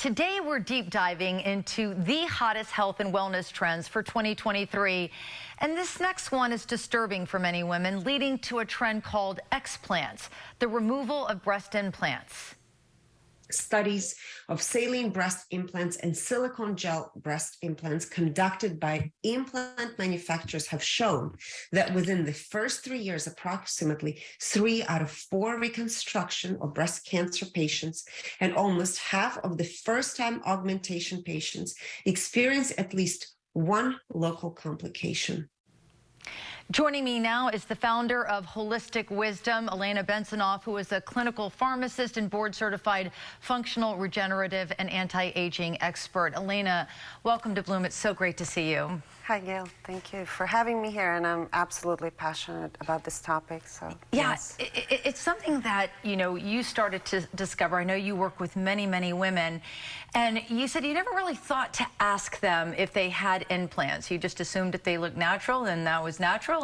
Today, we're deep diving into the hottest health and wellness trends for 2023. And this next one is disturbing for many women, leading to a trend called explants, the removal of breast implants. Studies of saline breast implants and silicone gel breast implants conducted by implant manufacturers have shown that within the first 3 years, approximately 3 out of 4 reconstruction or breast cancer patients and almost half of the first-time augmentation patients experience at least one local complication. Joining me now is the founder of Wholistic Wisdom, Elena Bensonoff, who is a clinical pharmacist and board-certified functional, regenerative, and anti-aging expert. Elena, welcome to Bloom. It's so great to see you. Hi, Gayle. Thank you for having me here, and I'm absolutely passionate about this topic. So yeah, yes. It's something that you started to discover. I know you work with many, many women, and you said you never really thought to ask them if they had implants. You just assumed that they looked natural, and that was natural.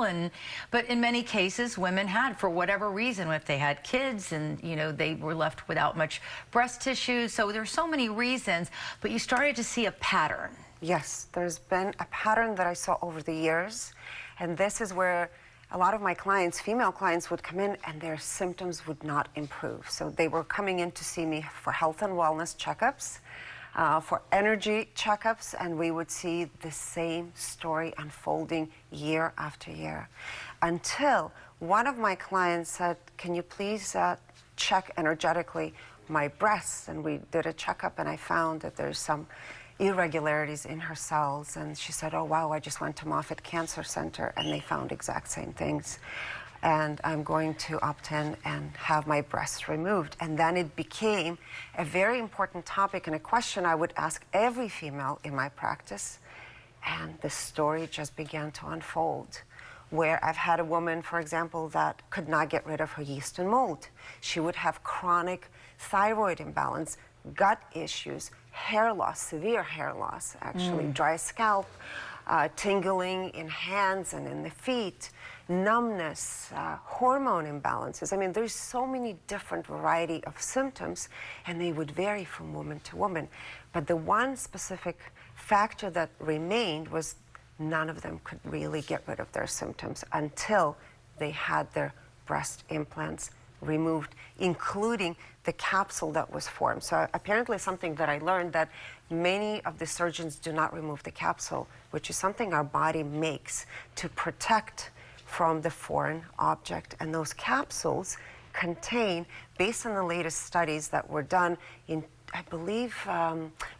But in many cases, women had, for whatever reason, if they had kids, and they were left without much breast tissue. So there's so many reasons. But you started to see a pattern. Yes, there's been a pattern that I saw over the years, and this is where a lot of my clients, female clients, would come in and their symptoms would not improve. So they were coming in to see me for health and wellness checkups, for energy checkups, and we would see the same story unfolding year after year, until one of my clients said, "Can you please check energetically my breasts?" And we did a checkup, and I found that there's some irregularities in her cells, and she said, "Oh wow, I just went to Moffitt Cancer Center and they found exact same things, and I'm going to opt in and have my breasts removed." And then it became a very important topic and a question I would ask every female in my practice, and the story just began to unfold, where I've had a woman, for example, that could not get rid of her yeast and mold. She would have chronic thyroid imbalance, gut issues, hair loss, severe hair loss, actually, dry scalp, tingling in hands and in the feet, numbness, hormone imbalances. I mean, there's so many different variety of symptoms, and they would vary from woman to woman. But the one specific factor that remained was none of them could really get rid of their symptoms until they had their breast implants removed, including the capsule that was formed. So apparently something that I learned, that many of the surgeons do not remove the capsule, which is something our body makes to protect from the foreign object. And those capsules contain, based on the latest studies that were done in, I believe,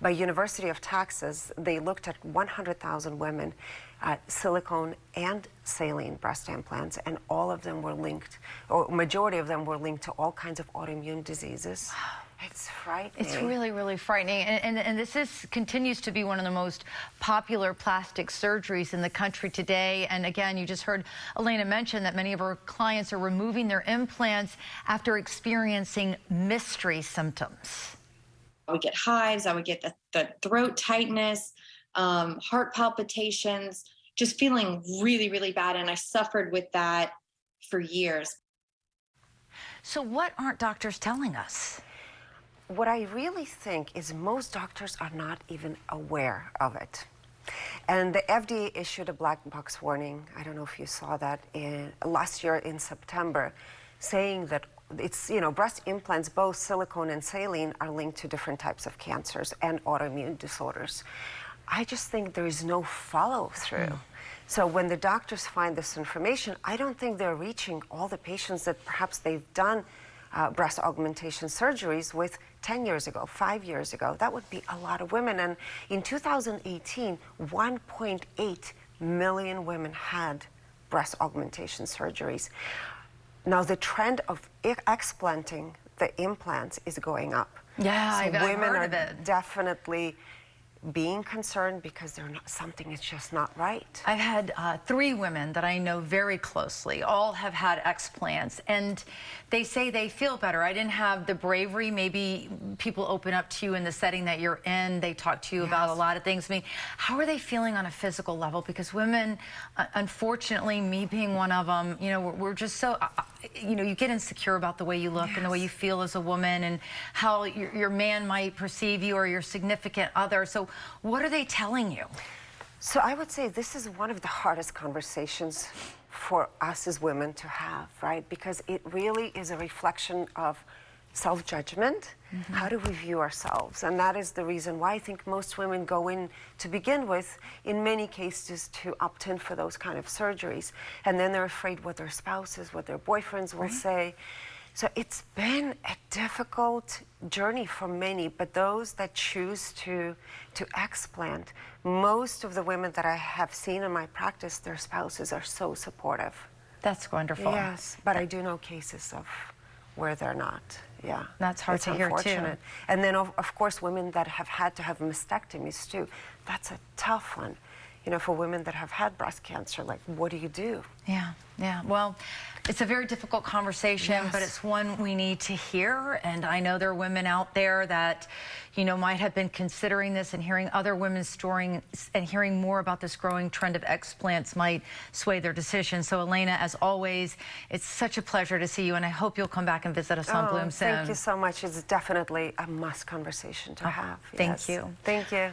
by University of Texas, they looked at 100,000 women, silicone and saline breast implants, and all of them were linked, or majority of them were linked to all kinds of autoimmune diseases. It's frightening. It's really, really frightening. And this continues to be one of the most popular plastic surgeries in the country today. And again, you just heard Elena mention that many of her clients are removing their implants after experiencing mystery symptoms. I would get hives, I would get the throat tightness, heart palpitations, just feeling really, really bad. And I suffered with that for years. So what aren't doctors telling us? What I really think is most doctors are not even aware of it. And the FDA issued a black box warning, I don't know if you saw that, last year in September, saying that it's, breast implants, both silicone and saline, are linked to different types of cancers and autoimmune disorders. I just think there is no follow-through. So when the doctors find this information, I don't think they're reaching all the patients that perhaps they've done breast augmentation surgeries with 10 years ago, 5 years ago. That would be a lot of women. And in 2018, 1.8 million women had breast augmentation surgeries. Now, the trend of explanting the implants is going up. Yeah, so I've women heard of are it. Definitely being concerned because they're not, something is just not right. I've had 3 women that I know very closely. All have had explants, and they say they feel better. I didn't have the bravery. Maybe people open up to you in the setting that you're in. They talk to you about a lot of things. I mean, how are they feeling on a physical level? Because women, unfortunately, me being one of them, we're just so, you know, you get insecure about the way you look and the way you feel as a woman and how your man might perceive you or your significant other. So what are they telling you? So I would say this is one of the hardest conversations for us as women to have, right? Because it really is a reflection of self-judgment. How do we view ourselves? And that is the reason why I think most women go in to begin with, in many cases, to opt in for those kind of surgeries. And then they're afraid what their spouses, what their boyfriends will say. So it's been a difficult journey for many, but those that choose to explant, most of the women that I have seen in my practice, their spouses are so supportive. That's wonderful. Yes, but I do know cases of where they're not. Yeah, that's hard to hear too. And then of course women that have had to have mastectomies too. That's a tough one. You know, for women that have had breast cancer, like, what do you do? Yeah, yeah. Well, it's a very difficult conversation, but it's one we need to hear. And I know there are women out there that, you know, might have been considering this, and hearing other women's stories and hearing more about this growing trend of explants might sway their decision. So, Elena, as always, it's such a pleasure to see you, and I hope you'll come back and visit us on Bloom soon. Thank you so much. It's definitely a must conversation to have. Thank you. Thank you.